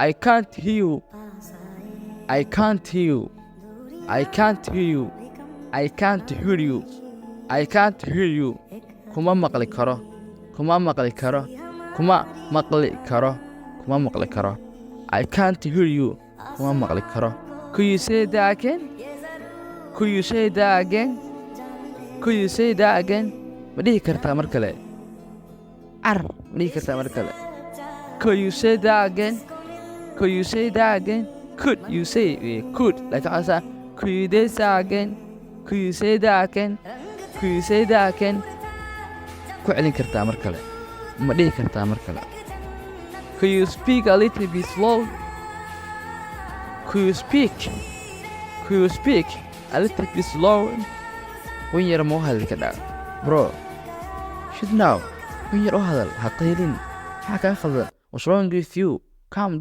I can't hear you. I can't hear you. I can't hear you. I can't hear you. I can't hear you. Kuma maqli karo. Kuma maqli karo. Kuma maqli karo. Kuma maqli karo. I can't hear you. Kuma maqli karo. Could you say that again? Could you say that again? Could you say that again? Ma dhihi kartaa mar kale? Ar, ma dhihi kartaa mar kale? Could you say that again? Could you say that again? Could you say could like asa? Could you say that again? Could you say that again? Could you say that again? Ku celin kartaa mar kale? Ma dhihi kartaa mar kale? Could you speak a little bit slow? Could you speak? Could you speak a little bit slow? When you're more hadal bro, should know when you're all hadal, ha qaylin, ha ka khaldan. What's wrong with you? Calm down.